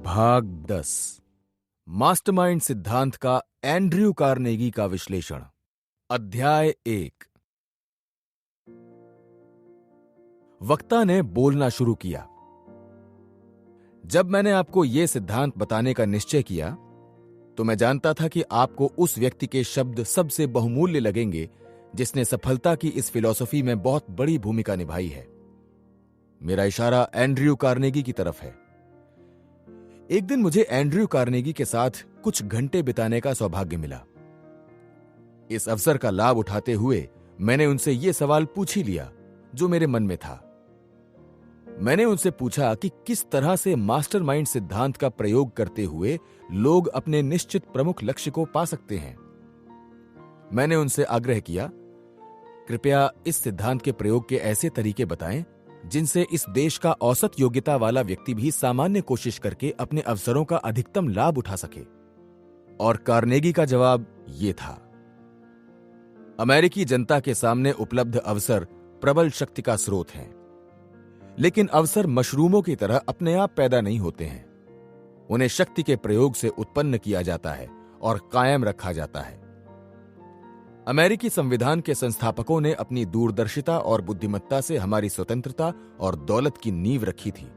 भाग 10 मास्टरमाइंड सिद्धांत का एंड्रयू कार्नेगी का विश्लेषण। अध्याय 1। वक्ता ने बोलना शुरू किया। जब मैंने आपको यह सिद्धांत बताने का निश्चय किया तो मैं जानता था कि आपको उस व्यक्ति के शब्द सबसे बहुमूल्य लगेंगे जिसने सफलता की इस फिलॉसफी में बहुत बड़ी भूमिका निभाई है। मेरा इशारा एंड्रयू कार्नेगी की तरफ है। एक दिन मुझे एंड्रयू कार्नेगी के साथ कुछ घंटे बिताने का सौभाग्य मिला। इस अवसर का लाभ उठाते हुए मैंने उनसे यह सवाल पूछ ही लिया जो मेरे मन में था। मैंने उनसे पूछा कि किस तरह से मास्टरमाइंड सिद्धांत का प्रयोग करते हुए लोग अपने निश्चित प्रमुख लक्ष्य को पा सकते हैं। मैंने उनसे आग्रह किया, कृपया इस सिद्धांत के प्रयोग के ऐसे तरीके बताएं जिनसे इस देश का औसत योग्यता वाला व्यक्ति भी सामान्य कोशिश करके अपने अवसरों का अधिकतम लाभ उठा सके। और कार्नेगी का जवाब यह था, अमेरिकी जनता के सामने उपलब्ध अवसर प्रबल शक्ति का स्रोत हैं, लेकिन अवसर मशरूमों की तरह अपने आप पैदा नहीं होते हैं। उन्हें शक्ति के प्रयोग से उत्पन्न किया जाता है और कायम रखा जाता है। अमेरिकी संविधान के संस्थापकों ने अपनी दूरदर्शिता और बुद्धिमत्ता से हमारी स्वतंत्रता और दौलत की नींव रखी थी,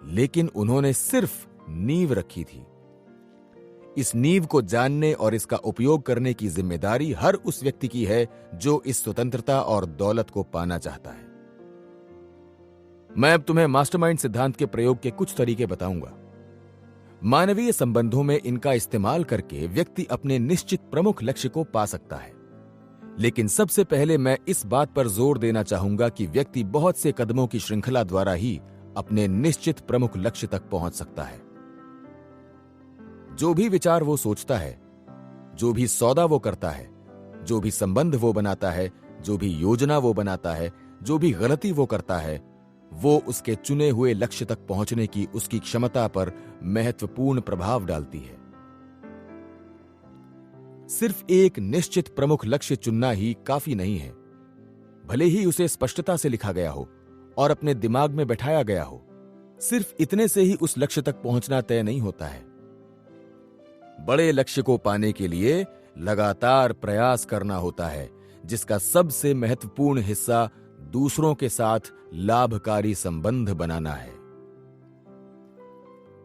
लेकिन उन्होंने सिर्फ नींव रखी थी। इस नींव को जानने और इसका उपयोग करने की जिम्मेदारी हर उस व्यक्ति की है जो इस स्वतंत्रता और दौलत को पाना चाहता है। मैं अब तुम्हें मास्टरमाइंड सिद्धांत के प्रयोग के कुछ तरीके बताऊंगा। मानवीय संबंधों में इनका इस्तेमाल करके व्यक्ति अपने निश्चित प्रमुख लक्ष्य को पा सकता है, लेकिन सबसे पहले मैं इस बात पर जोर देना चाहूंगा कि व्यक्ति बहुत से कदमों की श्रृंखला द्वारा ही अपने निश्चित प्रमुख लक्ष्य तक पहुंच सकता है। जो भी विचार वो सोचता है, जो भी सौदा वो करता है, जो भी संबंध वो बनाता है, जो भी योजना वो बनाता है, जो भी गलती वो करता है, वो उसके चुने हुए लक्ष्य तक पहुंचने की उसकी क्षमता पर महत्वपूर्ण प्रभाव डालती है। सिर्फ एक निश्चित प्रमुख लक्ष्य चुनना ही काफी नहीं है, भले ही उसे स्पष्टता से लिखा गया हो और अपने दिमाग में बैठाया गया हो। सिर्फ इतने से ही उस लक्ष्य तक पहुंचना तय नहीं होता है। बड़े लक्ष्य को पाने के लिए लगातार प्रयास करना होता है, जिसका सबसे महत्वपूर्ण हिस्सा दूसरों के साथ लाभकारी संबंध बनाना है।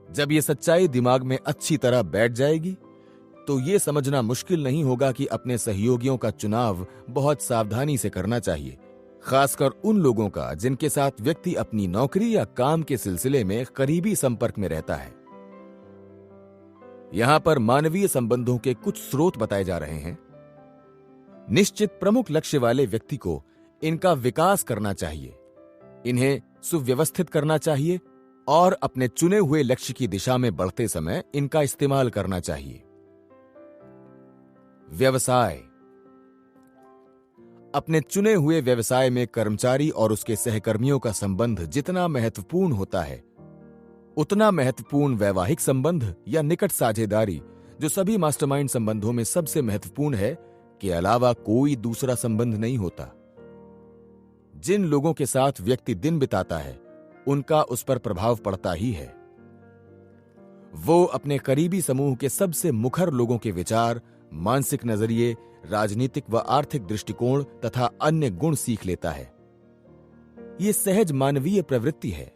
जब यह सच्चाई दिमाग में अच्छी तरह बैठ जाएगी तो यह समझना मुश्किल नहीं होगा कि अपने सहयोगियों का चुनाव बहुत सावधानी से करना चाहिए, खासकर उन लोगों का जिनके साथ व्यक्ति अपनी नौकरी या काम के सिलसिले में करीबी संपर्क में रहता है। यहां पर मानवीय संबंधों के कुछ स्रोत बताए जा रहे हैं। निश्चित प्रमुख लक्ष्य वाले व्यक्ति को इनका विकास करना चाहिए, इन्हें सुव्यवस्थित करना चाहिए और अपने चुने हुए लक्ष्य की दिशा में बढ़ते समय इनका इस्तेमाल करना चाहिए। व्यवसाय। अपने चुने हुए व्यवसाय में कर्मचारी और उसके सहकर्मियों का संबंध जितना महत्वपूर्ण होता है, उतना महत्वपूर्ण वैवाहिक संबंध या निकट साझेदारी, जो सभी मास्टरमाइंड संबंधों में सबसे महत्वपूर्ण है, के अलावा कोई दूसरा संबंध नहीं होता। जिन लोगों के साथ व्यक्ति दिन बिताता है, उनका उस पर प्रभाव पड़ता ही है। वो अपने करीबी समूह के सबसे मुखर लोगों के विचार, मानसिक नजरिए, राजनीतिक व आर्थिक दृष्टिकोण तथा अन्य गुण सीख लेता है। यह सहज मानवीय प्रवृत्ति है।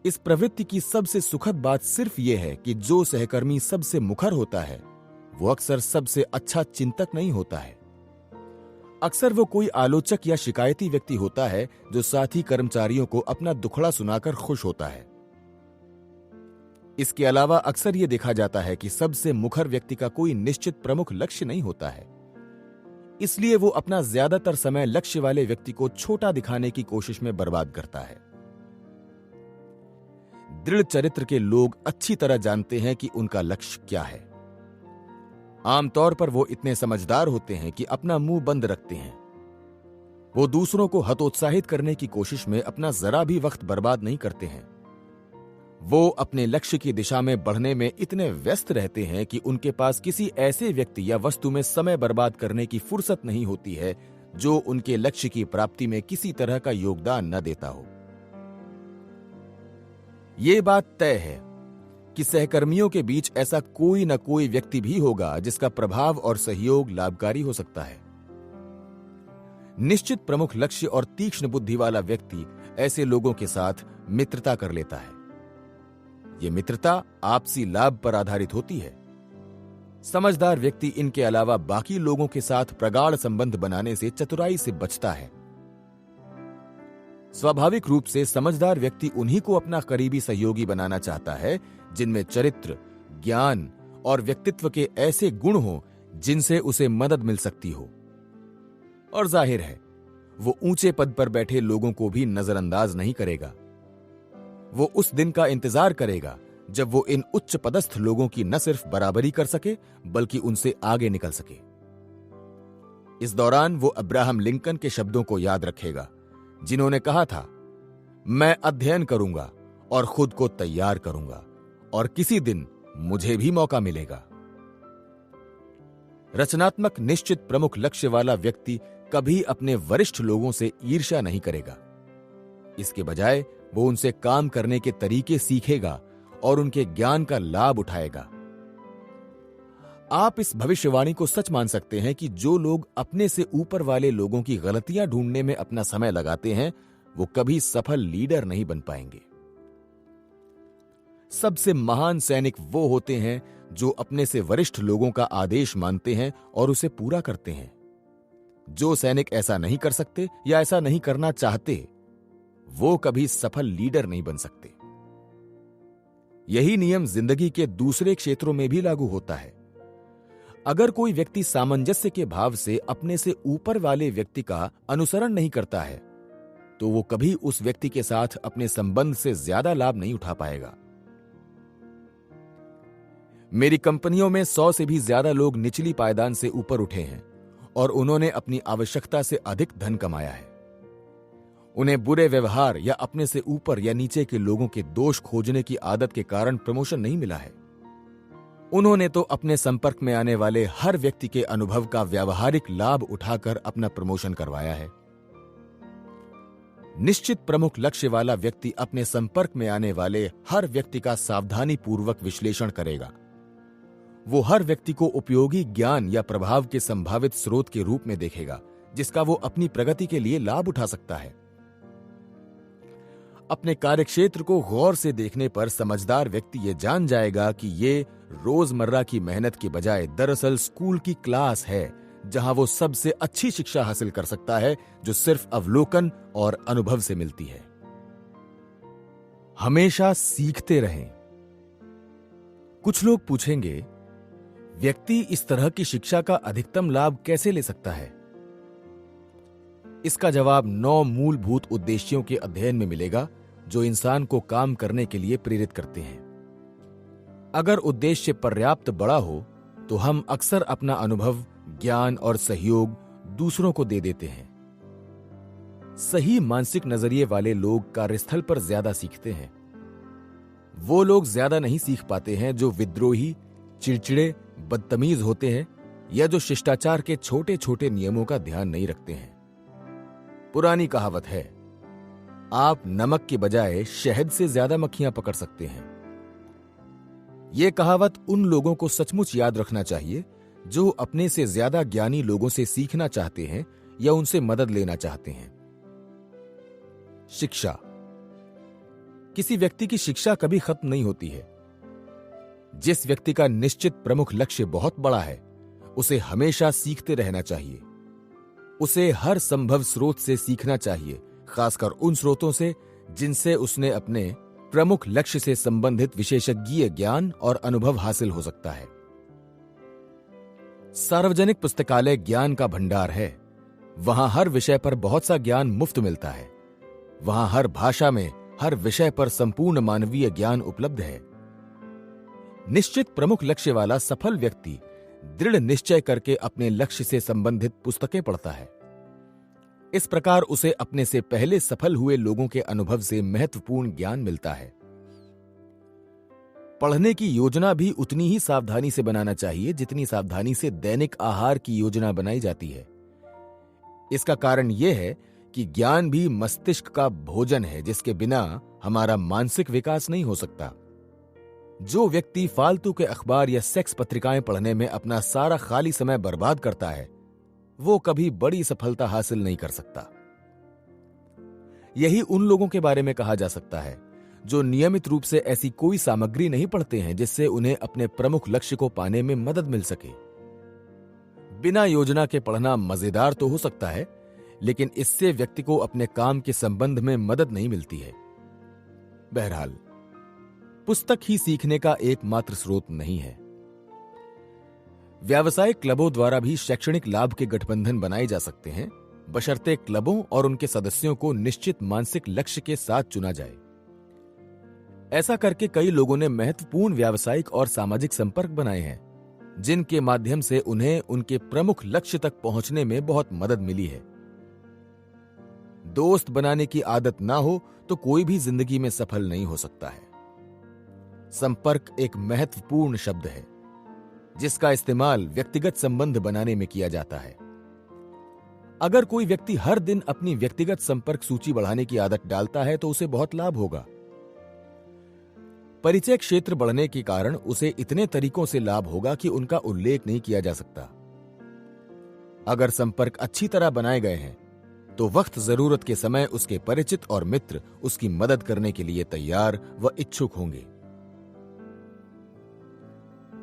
इस प्रवृत्ति की सबसे सुखद बात सिर्फ यह है कि जो सहकर्मी सबसे मुखर होता है, वो अक्सर सबसे अच्छा चिंतक नहीं होता है। अक्सर वो कोई आलोचक या शिकायती व्यक्ति होता है जो साथी कर्मचारियों को अपना दुखड़ा सुनाकर खुश होता है। इसके अलावा अक्सर यह देखा जाता है कि सबसे मुखर व्यक्ति का कोई निश्चित प्रमुख लक्ष्य नहीं होता है, इसलिए वो अपना ज्यादातर समय लक्ष्य वाले व्यक्ति को छोटा दिखाने की कोशिश में बर्बाद करता है। दृढ़ चरित्र के लोग अच्छी तरह जानते हैं कि उनका लक्ष्य क्या है। आमतौर पर वो इतने समझदार होते हैं कि अपना मुंह बंद रखते हैं। वो दूसरों को हतोत्साहित करने की कोशिश में अपना जरा भी वक्त बर्बाद नहीं करते हैं। वो अपने लक्ष्य की दिशा में बढ़ने में इतने व्यस्त रहते हैं कि उनके पास किसी ऐसे व्यक्ति या वस्तु में समय बर्बाद करने की फुर्सत नहीं होती है जो उनके लक्ष्य की प्राप्ति में किसी तरह का योगदान न देता हो। ये बात तय है कि सहकर्मियों के बीच ऐसा कोई न कोई व्यक्ति भी होगा जिसका प्रभाव और सहयोग लाभकारी हो सकता है। निश्चित प्रमुख लक्ष्य और तीक्ष्ण बुद्धि वाला व्यक्ति ऐसे लोगों के साथ मित्रता कर लेता है। यह मित्रता आपसी लाभ पर आधारित होती है। समझदार व्यक्ति इनके अलावा बाकी लोगों के साथ प्रगाढ़ संबंध बनाने से चतुराई से बचता है। स्वाभाविक रूप से समझदार व्यक्ति उन्हीं को अपना करीबी सहयोगी बनाना चाहता है जिनमें चरित्र, ज्ञान और व्यक्तित्व के ऐसे गुण हों जिनसे उसे मदद मिल सकती हो। और जाहिर है, वो ऊंचे पद पर बैठे लोगों को भी नजरअंदाज नहीं करेगा। वो उस दिन का इंतजार करेगा जब वो इन उच्च पदस्थ लोगों की न सिर्फ बराबरी कर सके बल्कि उनसे आगे निकल सके। इस दौरान वो अब्राहम लिंकन के शब्दों को याद रखेगा जिन्होंने कहा था, मैं अध्ययन करूंगा और खुद को तैयार करूंगा और किसी दिन मुझे भी मौका मिलेगा। रचनात्मक निश्चित प्रमुख लक्ष्य वाला व्यक्ति कभी अपने वरिष्ठ लोगों से ईर्ष्या नहीं करेगा। इसके बजाय वो उनसे काम करने के तरीके सीखेगा और उनके ज्ञान का लाभ उठाएगा। आप इस भविष्यवाणी को सच मान सकते हैं कि जो लोग अपने से ऊपर वाले लोगों की गलतियां ढूंढने में अपना समय लगाते हैं, वो कभी सफल लीडर नहीं बन पाएंगे। सबसे महान सैनिक वो होते हैं जो अपने से वरिष्ठ लोगों का आदेश मानते हैं और उसे पूरा करते हैं। जो सैनिक ऐसा नहीं कर सकते या ऐसा नहीं करना चाहते, वो कभी सफल लीडर नहीं बन सकते। यही नियम जिंदगी के दूसरे क्षेत्रों में भी लागू होता है। अगर कोई व्यक्ति सामंजस्य के भाव से अपने से ऊपर वाले व्यक्ति का अनुसरण नहीं करता है, तो वो कभी उस व्यक्ति के साथ अपने संबंध से ज्यादा लाभ नहीं उठा पाएगा। मेरी कंपनियों में 100 से भी ज्यादा लोग निचली पायदान से ऊपर उठे हैं और उन्होंने अपनी आवश्यकता से अधिक धन कमाया है। उन्हें बुरे व्यवहार या अपने से ऊपर या नीचे के लोगों के दोष खोजने की आदत के कारण प्रमोशन नहीं मिला है। उन्होंने तो अपने संपर्क में आने वाले हर व्यक्ति के अनुभव का व्यावहारिक लाभ उठाकर अपना प्रमोशन करवाया है। निश्चित प्रमुख लक्ष्य वाला व्यक्ति अपने संपर्क में आने वाले हर व्यक्ति का सावधानी पूर्वक विश्लेषण करेगा। वो हर व्यक्ति को उपयोगी ज्ञान या प्रभाव के संभावित स्रोत के रूप में देखेगा जिसका वो अपनी प्रगति के लिए लाभ उठा सकता है। अपने कार्यक्षेत्र को गौर से देखने पर समझदार व्यक्ति ये जान जाएगा कि ये रोजमर्रा की मेहनत के बजाय दरअसल स्कूल की क्लास है जहां वो सबसे अच्छी शिक्षा हासिल कर सकता है जो सिर्फ अवलोकन और अनुभव से मिलती है। हमेशा सीखते रहें। कुछ लोग पूछेंगे, व्यक्ति इस तरह की शिक्षा का अधिकतम लाभ कैसे ले सकता है? इसका जवाब 9 मूलभूत उद्देश्यों के अध्ययन में मिलेगा जो इंसान को काम करने के लिए प्रेरित करते हैं। अगर उद्देश्य पर्याप्त बड़ा हो तो हम अक्सर अपना अनुभव, ज्ञान और सहयोग दूसरों को दे देते हैं। सही मानसिक नजरिए वाले लोग कार्यस्थल पर ज्यादा सीखते हैं। वो लोग ज्यादा नहीं सीख पाते हैं जो विद्रोही, चिड़चिड़े, बदतमीज होते हैं या जो शिष्टाचार के छोटे छोटे नियमों का ध्यान नहीं रखते हैं। पुरानी कहावत है, आप नमक के बजाय शहद से ज्यादा मक्खियां पकड़ सकते हैं। यह कहावत उन लोगों को सचमुच याद रखना चाहिए जो अपने से ज्यादा ज्ञानी लोगों से सीखना चाहते हैं या उनसे मदद लेना चाहते हैं। शिक्षा। किसी व्यक्ति की शिक्षा कभी खत्म नहीं होती है। जिस व्यक्ति का निश्चित प्रमुख लक्ष्य बहुत बड़ा है, उसे हमेशा सीखते रहना चाहिए। उसे हर संभव स्रोत से सीखना चाहिए, खासकर उन स्रोतों से जिनसे उसने अपने प्रमुख लक्ष्य से संबंधित विशेषज्ञीय ज्ञान और अनुभव हासिल हो सकता है। सार्वजनिक पुस्तकालय ज्ञान का भंडार है। वहां हर विषय पर बहुत सा ज्ञान मुफ्त मिलता है। वहां हर भाषा में हर विषय पर संपूर्ण मानवीय ज्ञान उपलब्ध है। निश्चित प्रमुख लक्ष्य वाला सफल व्यक्ति दृढ़ निश्चय करके अपने लक्ष्य से संबंधित पुस्तकें पढ़ता है। इस प्रकार उसे अपने से पहले सफल हुए लोगों के अनुभव से महत्वपूर्ण ज्ञान मिलता है। पढ़ने की योजना भी उतनी ही सावधानी से बनाना चाहिए जितनी सावधानी से दैनिक आहार की योजना बनाई जाती है। इसका कारण यह है कि ज्ञान भी मस्तिष्क का भोजन है जिसके बिना हमारा मानसिक विकास नहीं हो सकता। जो व्यक्ति फालतू के अखबार या सेक्स पत्रिकाएं पढ़ने में अपना सारा खाली समय बर्बाद करता है, वो कभी बड़ी सफलता हासिल नहीं कर सकता। यही उन लोगों के बारे में कहा जा सकता है जो नियमित रूप से ऐसी कोई सामग्री नहीं पढ़ते हैं जिससे उन्हें अपने प्रमुख लक्ष्य को पाने में मदद मिल सके। बिना योजना के पढ़ना मजेदार तो हो सकता है, लेकिन इससे व्यक्ति को अपने काम के संबंध में मदद नहीं मिलती है। बहरहाल, पुस्तक ही सीखने का एकमात्र स्रोत नहीं है। व्यावसायिक क्लबों द्वारा भी शैक्षणिक लाभ के गठबंधन बनाए जा सकते हैं, बशर्ते क्लबों और उनके सदस्यों को निश्चित मानसिक लक्ष्य के साथ चुना जाए। ऐसा करके कई लोगों ने महत्वपूर्ण व्यावसायिक और सामाजिक संपर्क बनाए हैं, जिनके माध्यम से उन्हें उनके प्रमुख लक्ष्य तक पहुंचने में बहुत मदद मिली है। दोस्त बनाने की आदत ना हो तो कोई भी जिंदगी में सफल नहीं हो सकता है। संपर्क एक महत्वपूर्ण शब्द है जिसका इस्तेमाल व्यक्तिगत संबंध बनाने में किया जाता है। अगर कोई व्यक्ति हर दिन अपनी व्यक्तिगत संपर्क सूची बढ़ाने की आदत डालता है तो उसे बहुत लाभ होगा। परिचय क्षेत्र बढ़ने के कारण उसे इतने तरीकों से लाभ होगा कि उनका उल्लेख नहीं किया जा सकता। अगर संपर्क अच्छी तरह बनाए गए हैं तो वक्त जरूरत के समय उसके परिचित और मित्र उसकी मदद करने के लिए तैयार व इच्छुक होंगे।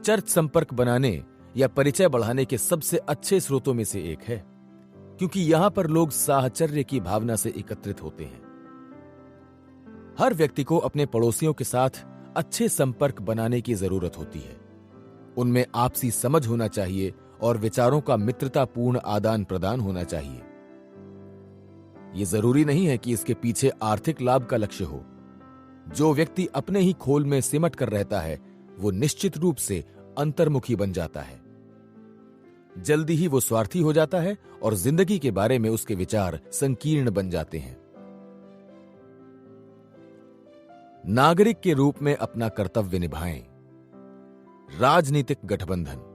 चर्च संपर्क बनाने या परिचय बढ़ाने के सबसे अच्छे स्रोतों में से एक है, क्योंकि यहां पर लोग साहचर्य की भावना से एकत्रित होते हैं। हर व्यक्ति को अपने पड़ोसियों के साथ अच्छे संपर्क बनाने की जरूरत होती है। उनमें आपसी समझ होना चाहिए और विचारों का मित्रतापूर्ण आदान प्रदान होना चाहिए। यह जरूरी नहीं है कि इसके पीछे आर्थिक लाभ का लक्ष्य हो। जो व्यक्ति अपने ही खोल में सिमट कर रहता है वो निश्चित रूप से अंतर्मुखी बन जाता है। जल्दी ही वो स्वार्थी हो जाता है और जिंदगी के बारे में उसके विचार संकीर्ण बन जाते हैं। नागरिक के रूप में अपना कर्तव्य निभाएं। राजनीतिक गठबंधन।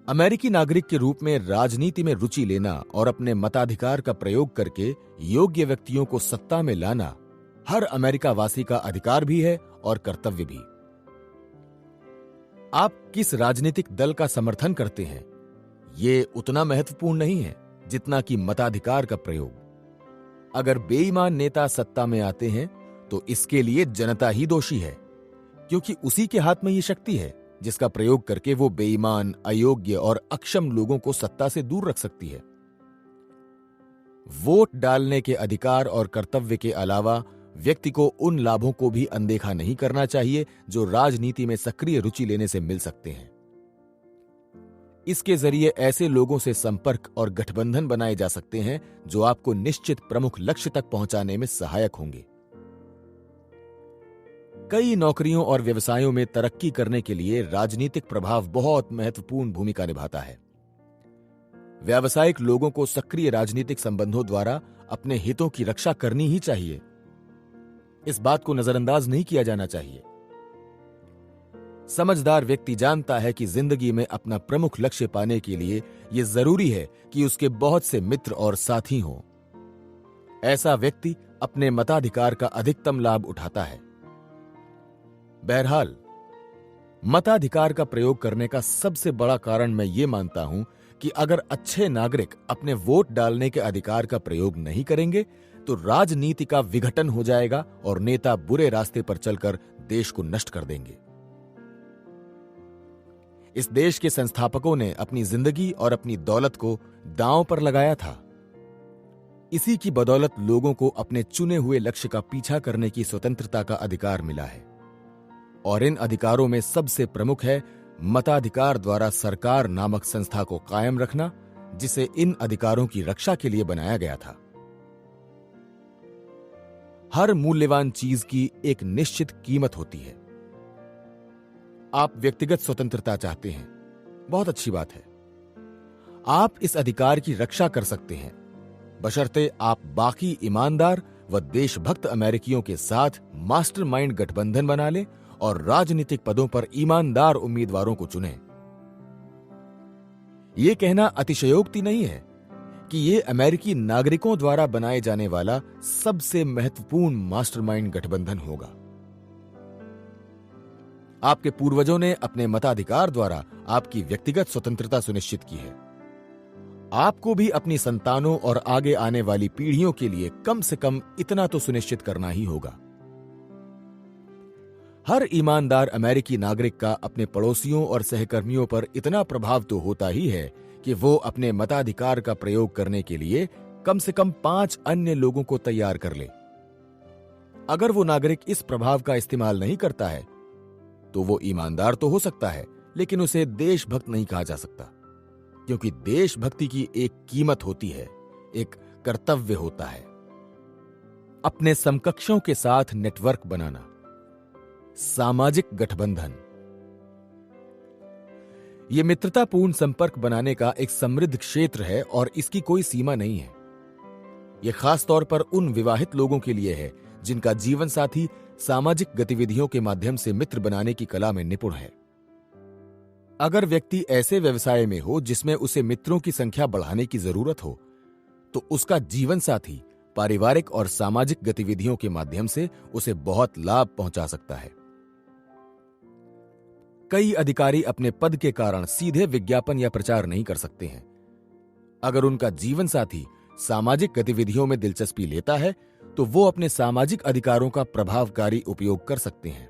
अमेरिकी नागरिक के रूप में राजनीति में रुचि लेना और अपने मताधिकार का प्रयोग करके योग्य व्यक्तियों को सत्ता में लाना हर अमेरिका वासी का अधिकार भी है और कर्तव्य भी। आप किस राजनीतिक दल का समर्थन करते हैं, यह उतना महत्वपूर्ण नहीं है जितना कि मताधिकार का प्रयोग। अगर बेईमान नेता सत्ता में आते हैं तो इसके लिए जनता ही दोषी है, क्योंकि उसी के हाथ में यह शक्ति है जिसका प्रयोग करके वो बेईमान, अयोग्य और अक्षम लोगों को सत्ता से दूर रख सकती है। वोट डालने के अधिकार और कर्तव्य के अलावा व्यक्ति को उन लाभों को भी अनदेखा नहीं करना चाहिए जो राजनीति में सक्रिय रुचि लेने से मिल सकते हैं। इसके जरिए ऐसे लोगों से संपर्क और गठबंधन बनाए जा सकते हैं जो आपको निश्चित प्रमुख लक्ष्य तक पहुंचाने में सहायक होंगे। कई नौकरियों और व्यवसायों में तरक्की करने के लिए राजनीतिक प्रभाव बहुत महत्वपूर्ण भूमिका निभाता है। व्यावसायिक लोगों को सक्रिय राजनीतिक संबंधों द्वारा अपने हितों की रक्षा करनी ही चाहिए। इस बात को नजरअंदाज नहीं किया जाना चाहिए। समझदार व्यक्ति जानता है कि जिंदगी में अपना प्रमुख लक्ष्य पाने के लिए यह जरूरी है कि उसके बहुत से मित्र और साथी हों। ऐसा व्यक्ति अपने मताधिकार का अधिकतम लाभ उठाता है। बहरहाल, मताधिकार का प्रयोग करने का सबसे बड़ा कारण मैं ये मानता हूं कि अगर अच्छे नागरिक अपने वोट डालने के अधिकार का प्रयोग नहीं करेंगे तो राजनीति का विघटन हो जाएगा और नेता बुरे रास्ते पर चलकर देश को नष्ट कर देंगे। इस देश के संस्थापकों ने अपनी जिंदगी और अपनी दौलत को दांव पर लगाया था। इसी की बदौलत लोगों को अपने चुने हुए लक्ष्य का पीछा करने की स्वतंत्रता का अधिकार मिला है, और इन अधिकारों में सबसे प्रमुख है मताधिकार द्वारा सरकार नामक संस्था को कायम रखना, जिसे इन अधिकारों की रक्षा के लिए बनाया गया था। हर मूल्यवान चीज की एक निश्चित कीमत होती है। आप व्यक्तिगत स्वतंत्रता चाहते हैं, बहुत अच्छी बात है। आप इस अधिकार की रक्षा कर सकते हैं, बशर्ते आप बाकी ईमानदार व देशभक्त अमेरिकियों के साथ मास्टरमाइंड गठबंधन बना लें और राजनीतिक पदों पर ईमानदार उम्मीदवारों को चुनें। यह कहना अतिशयोक्ति नहीं है कि ये अमेरिकी नागरिकों द्वारा बनाए जाने वाला सबसे महत्वपूर्ण मास्टरमाइंड गठबंधन होगा। आपके पूर्वजों ने अपने मताधिकार द्वारा आपकी व्यक्तिगत स्वतंत्रता सुनिश्चित की है। आपको भी अपनी संतानों और आगे आने वाली पीढ़ियों के लिए कम से कम इतना तो सुनिश्चित करना ही होगा। हर ईमानदार अमेरिकी नागरिक का अपने पड़ोसियों और सहकर्मियों पर इतना प्रभाव तो होता ही है कि वो अपने मताधिकार का प्रयोग करने के लिए कम से कम 5 अन्य लोगों को तैयार कर ले। अगर वो नागरिक इस प्रभाव का इस्तेमाल नहीं करता है तो वो ईमानदार तो हो सकता है, लेकिन उसे देशभक्त नहीं कहा जा सकता, क्योंकि देशभक्ति की एक कीमत होती है, एक कर्तव्य होता है। अपने समकक्षों के साथ नेटवर्क बनाना, सामाजिक गठबंधन। यह मित्रतापूर्ण संपर्क बनाने का एक समृद्ध क्षेत्र है और इसकी कोई सीमा नहीं है। यह खास तौर पर उन विवाहित लोगों के लिए है जिनका जीवन साथी सामाजिक गतिविधियों के माध्यम से मित्र बनाने की कला में निपुण है। अगर व्यक्ति ऐसे व्यवसाय में हो जिसमें उसे मित्रों की संख्या बढ़ाने की जरूरत हो, तो उसका जीवन साथी पारिवारिक और सामाजिक गतिविधियों के माध्यम से उसे बहुत लाभ पहुंचा सकता है। कई अधिकारी अपने पद के कारण सीधे विज्ञापन या प्रचार नहीं कर सकते हैं। अगर उनका जीवन साथी सामाजिक गतिविधियों में दिलचस्पी लेता है तो वो अपने सामाजिक अधिकारों का प्रभावकारी उपयोग कर सकते हैं।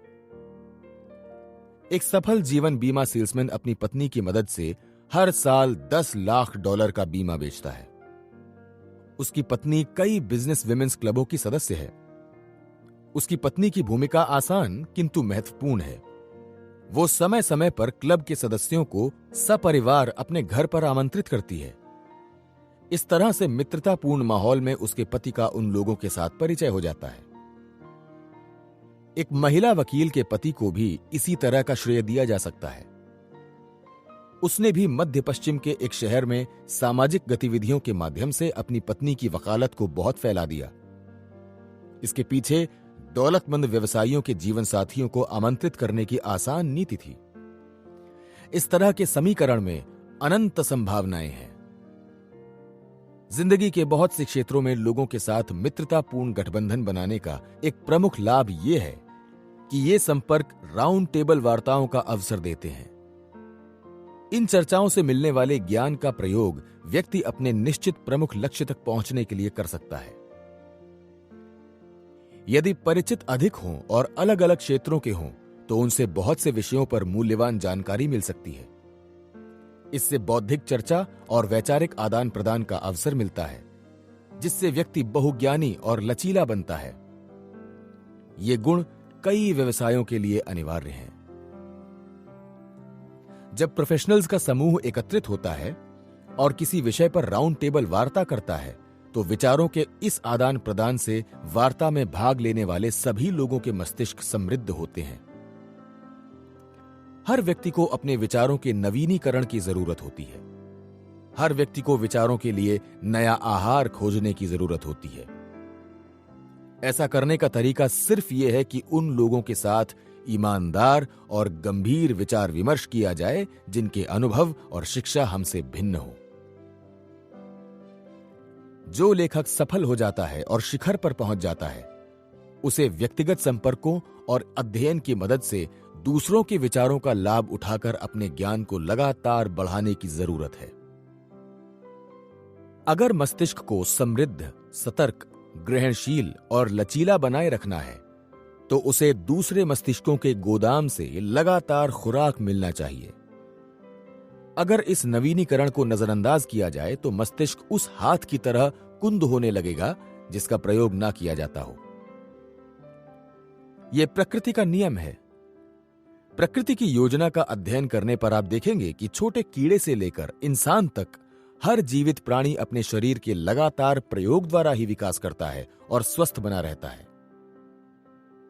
एक सफल जीवन बीमा सेल्समैन अपनी पत्नी की मदद से हर साल $10 लाख का बीमा बेचता है। उसकी पत्नी कई बिजनेस विमेंस क्लबों की सदस्य है। उसकी पत्नी की भूमिका आसान किंतु महत्वपूर्ण है। वो समय समय पर क्लब के सदस्यों को सपरिवार अपने घर पर आमंत्रित करती है। इस तरह से मित्रतापूर्ण माहौल में उसके पति का उन लोगों के साथ परिचय हो जाता है। एक महिला वकील के पति को भी इसी तरह का श्रेय दिया जा सकता है। उसने भी मध्य पश्चिम के एक शहर में सामाजिक गतिविधियों के माध्यम से अपनी पत्नी की वकालत को बहुत फैला दिया। इसके पीछे दौलतमंद व्यवसायियों के जीवन साथियों को आमंत्रित करने की आसान नीति थी। इस तरह के समीकरण में अनंत संभावनाएं हैं। जिंदगी के बहुत से क्षेत्रों में लोगों के साथ मित्रतापूर्ण गठबंधन बनाने का एक प्रमुख लाभ यह है कि ये संपर्क राउंड टेबल वार्ताओं का अवसर देते हैं। इन चर्चाओं से मिलने वाले ज्ञान का प्रयोग व्यक्ति अपने निश्चित प्रमुख लक्ष्य तक पहुंचने के लिए कर सकता है। यदि परिचित अधिक हों और अलग अलग क्षेत्रों के हों तो उनसे बहुत से विषयों पर मूल्यवान जानकारी मिल सकती है। इससे बौद्धिक चर्चा और वैचारिक आदान प्रदान का अवसर मिलता है, जिससे व्यक्ति बहुज्ञानी और लचीला बनता है। ये गुण कई व्यवसायों के लिए अनिवार्य हैं। जब प्रोफेशनल्स का समूह एकत्रित होता है और किसी विषय पर राउंड टेबल वार्ता करता है तो विचारों के इस आदान प्रदान से वार्ता में भाग लेने वाले सभी लोगों के मस्तिष्क समृद्ध होते हैं। हर व्यक्ति को अपने विचारों के नवीनीकरण की जरूरत होती है। हर व्यक्ति को विचारों के लिए नया आहार खोजने की जरूरत होती है। ऐसा करने का तरीका सिर्फ यह है कि उन लोगों के साथ ईमानदार और गंभीर विचार विमर्श किया जाए जिनके अनुभव और शिक्षा हमसे भिन्न हो। जो लेखक सफल हो जाता है और शिखर पर पहुंच जाता है, उसे व्यक्तिगत संपर्कों और अध्ययन की मदद से दूसरों के विचारों का लाभ उठाकर अपने ज्ञान को लगातार बढ़ाने की जरूरत है। अगर मस्तिष्क को समृद्ध, सतर्क, ग्रहणशील और लचीला बनाए रखना है तो उसे दूसरे मस्तिष्कों के गोदाम से लगातार खुराक मिलना चाहिए। अगर इस नवीनीकरण को नजरअंदाज किया जाए तो मस्तिष्क उस हाथ की तरह कुंद होने लगेगा जिसका प्रयोग ना किया जाता हो। यह प्रकृति का नियम है। प्रकृति की योजना का अध्ययन करने पर आप देखेंगे कि छोटे कीड़े से लेकर इंसान तक हर जीवित प्राणी अपने शरीर के लगातार प्रयोग द्वारा ही विकास करता है और स्वस्थ बना रहता है।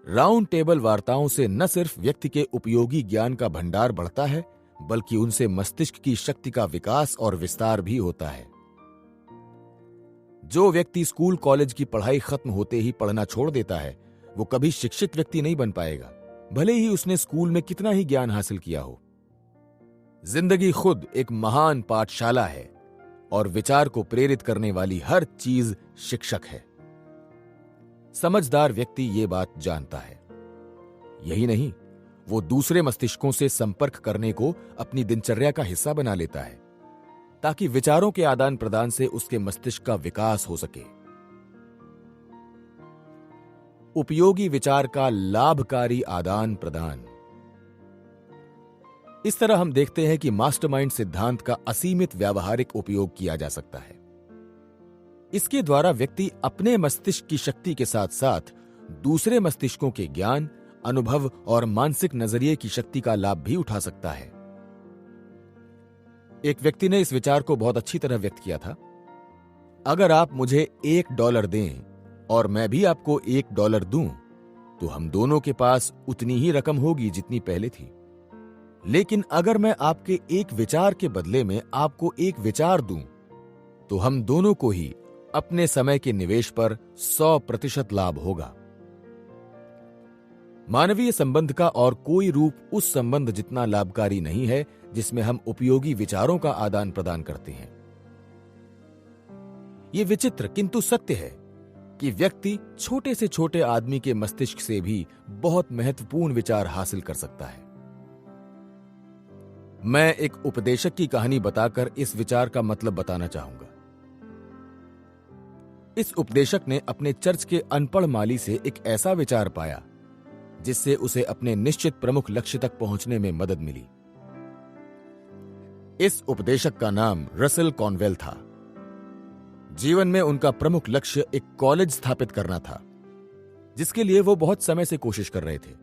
राउंड टेबल वार्ताओं से न सिर्फ व्यक्ति के उपयोगी ज्ञान का भंडार बढ़ता है, बल्कि उनसे मस्तिष्क की शक्ति का विकास और विस्तार भी होता है। जो व्यक्ति स्कूल कॉलेज की पढ़ाई खत्म होते ही पढ़ना छोड़ देता है, वो कभी शिक्षित व्यक्ति नहीं बन पाएगा, भले ही उसने स्कूल में कितना ही ज्ञान हासिल किया हो। जिंदगी खुद एक महान पाठशाला है और विचार को प्रेरित करने वाली हर चीज शिक्षक है। समझदार व्यक्ति ये बात जानता है। यही नहीं, वो दूसरे मस्तिष्कों से संपर्क करने को अपनी दिनचर्या का हिस्सा बना लेता है ताकि विचारों के आदान प्रदान से उसके मस्तिष्क का विकास हो सके। उपयोगी विचार का लाभकारी आदान प्रदान। इस तरह हम देखते हैं कि मास्टरमाइंड सिद्धांत का असीमित व्यावहारिक उपयोग किया जा सकता है। इसके द्वारा व्यक्ति अपने मस्तिष्क की शक्ति के साथ साथ दूसरे मस्तिष्कों के ज्ञान, अनुभव और मानसिक नजरिए की शक्ति का लाभ भी उठा सकता है। एक व्यक्ति ने इस विचार को बहुत अच्छी तरह व्यक्त किया था। अगर आप मुझे $1 दें और मैं भी आपको $1 दूं, तो हम दोनों के पास उतनी ही रकम होगी जितनी पहले थी। लेकिन अगर मैं आपके एक विचार के बदले में आपको एक विचार दूं, तो हम दोनों को ही अपने समय के निवेश पर 100% लाभ होगा। मानवीय संबंध का और कोई रूप उस संबंध जितना लाभकारी नहीं है जिसमें हम उपयोगी विचारों का आदान प्रदान करते हैं। यह विचित्र किंतु सत्य है कि व्यक्ति छोटे से छोटे आदमी के मस्तिष्क से भी बहुत महत्वपूर्ण विचार हासिल कर सकता है। मैं एक उपदेशक की कहानी बताकर इस विचार का मतलब बताना चाहूंगा। इस उपदेशक ने अपने चर्च के अनपढ़ माली से एक ऐसा विचार पाया जिससे उसे अपने निश्चित प्रमुख लक्ष्य तक पहुंचने में मदद मिली। इस उपदेशक का नाम रसेल कॉनवेल था। जीवन में उनका प्रमुख लक्ष्य एक कॉलेज स्थापित करना था, जिसके लिए वो बहुत समय से कोशिश कर रहे थे।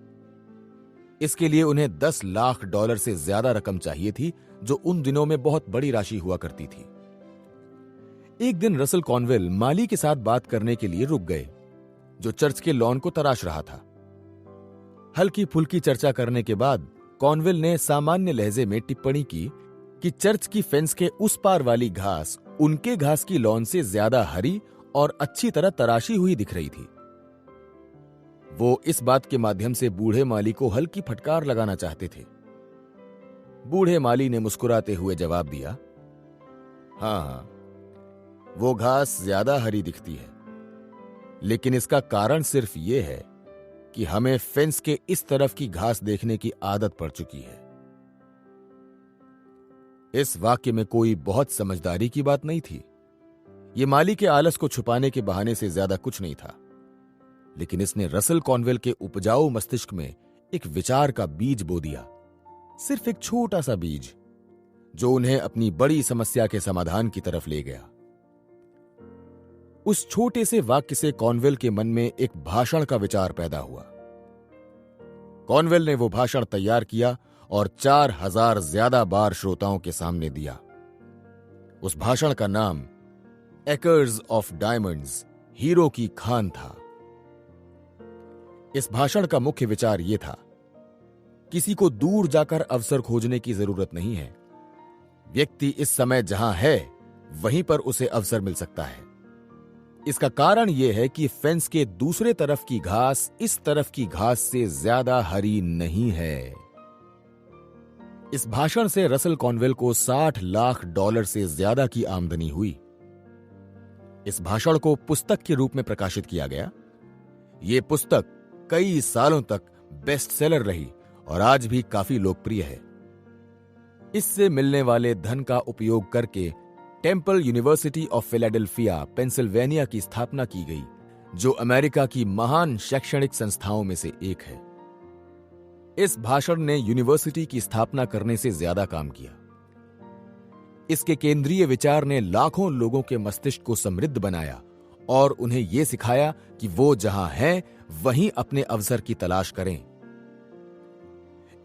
इसके लिए उन्हें $10 लाख से ज्यादा रकम चाहिए थी, जो उन दिनों में बहुत बड़ी राशि हुआ करती थी। एक दिन रसेल कॉनवेल माली के साथ बात करने के लिए रुक गए, जो चर्च के लॉन को तराश रहा था। हल्की फुल्की चर्चा करने के बाद कॉनवेल ने सामान्य लहजे में टिप्पणी की कि चर्च की फेंस के उस पार वाली घास उनके घास की लॉन से ज्यादा हरी और अच्छी तरह तराशी हुई दिख रही थी। वो इस बात के माध्यम से बूढ़े माली को हल्की फटकार लगाना चाहते थे। बूढ़े माली ने मुस्कुराते हुए जवाब दिया, हाँ, वो घास ज्यादा हरी दिखती है, लेकिन इसका कारण सिर्फ ये है कि हमें फेंस के इस तरफ की घास देखने की आदत पड़ चुकी है। इस वाक्य में कोई बहुत समझदारी की बात नहीं थी। यह माली के आलस को छुपाने के बहाने से ज्यादा कुछ नहीं था, लेकिन इसने रसेल कॉनवेल के उपजाऊ मस्तिष्क में एक विचार का बीज बो दिया। सिर्फ एक छोटा सा बीज, जो उन्हें अपनी बड़ी समस्या के समाधान की तरफ ले गया। उस छोटे से वाक्य से कॉनवेल के मन में एक भाषण का विचार पैदा हुआ। कॉनवेल ने वो भाषण तैयार किया और 4000 ज्यादा बार श्रोताओं के सामने दिया। उस भाषण का नाम एकर्स ऑफ डायमंड्स, हीरो की खान था। इस भाषण का मुख्य विचार यह था, किसी को दूर जाकर अवसर खोजने की जरूरत नहीं है। व्यक्ति इस समय जहां है वहीं पर उसे अवसर मिल सकता है। इसका कारण यह है कि फेंस के दूसरे तरफ की घास इस तरफ की घास से ज्यादा हरी नहीं है। इस भाषण से रसेल कॉनवेल को $60 लाख से ज्यादा की आमदनी हुई। इस भाषण को पुस्तक के रूप में प्रकाशित किया गया। यह पुस्तक कई सालों तक बेस्ट सेलर रही और आज भी काफी लोकप्रिय है। इससे मिलने वाले धन का उपयोग करके temple university of Philadelphia, Pennsylvania की स्थापना की गई, जो अमेरिका की महान शैक्षणिक संस्थाओं में से एक है। इस भाषण ने यूनिवर्सिटी की स्थापना करने से ज्यादा काम किया। इसके केंद्रीय विचार ने लाखों लोगों के मस्तिष्क को समृद्ध बनाया और उन्हें यह सिखाया कि वो जहां हैं वहीं अपने अवसर की तलाश करें।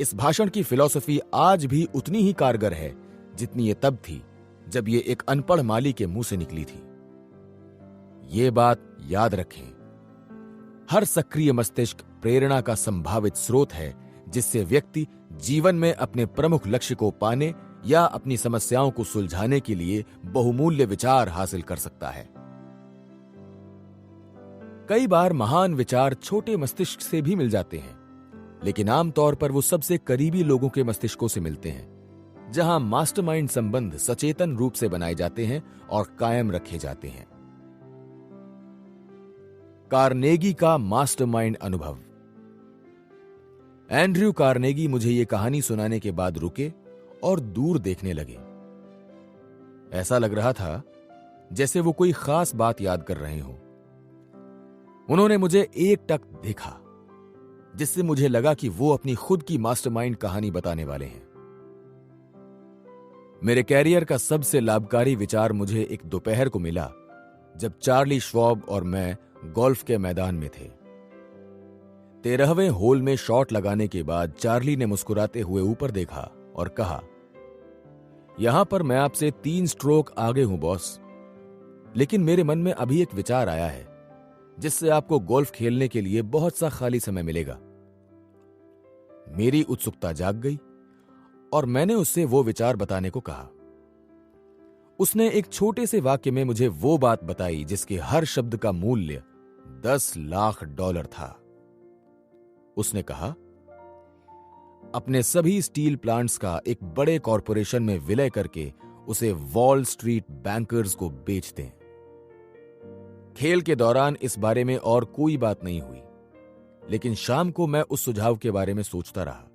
इस भाषण की फिलॉसफी आज भी उतनी ही कारगर है जितनी ये तब थी जब ये एक अनपढ़ माली के मुंह से निकली थी। ये बात याद रखें, हर सक्रिय मस्तिष्क प्रेरणा का संभावित स्रोत है, जिससे व्यक्ति जीवन में अपने प्रमुख लक्ष्य को पाने या अपनी समस्याओं को सुलझाने के लिए बहुमूल्य विचार हासिल कर सकता है। कई बार महान विचार छोटे मस्तिष्क से भी मिल जाते हैं, लेकिन आमतौर पर वो सबसे करीबी लोगों के मस्तिष्कों से मिलते हैं, जहां मास्टरमाइंड संबंध सचेतन रूप से बनाए जाते हैं और कायम रखे जाते हैं। कार्नेगी का मास्टरमाइंड अनुभव। एंड्रयू कार्नेगी मुझे यह कहानी सुनाने के बाद रुके और दूर देखने लगे। ऐसा लग रहा था जैसे वो कोई खास बात याद कर रहे हों। उन्होंने मुझे एकटक देखा, जिससे मुझे लगा कि वो अपनी खुद की मास्टरमाइंड कहानी बताने वाले हैं। मेरे कैरियर का सबसे लाभकारी विचार मुझे एक दोपहर को मिला जब चार्ली श्वाब और मैं गोल्फ के मैदान में थे। 13वें होल में शॉट लगाने के बाद चार्ली ने मुस्कुराते हुए ऊपर देखा और कहा, यहां पर मैं आपसे 3 स्ट्रोक आगे हूं बॉस, लेकिन मेरे मन में अभी एक विचार आया है जिससे आपको गोल्फ खेलने के लिए बहुत सा खाली समय मिलेगा। मेरी उत्सुकता जाग गई और मैंने उससे वो विचार बताने को कहा। उसने एक छोटे से वाक्य में मुझे वो बात बताई जिसके हर शब्द का मूल्य $10 लाख था। उसने कहा, अपने सभी स्टील प्लांट्स का एक बड़े कॉरपोरेशन में विलय करके उसे वॉल स्ट्रीट बैंकर्स को बेच दें। खेल के दौरान इस बारे में और कोई बात नहीं हुई, लेकिन शाम को मैं उस सुझाव के बारे में सोचता रहा।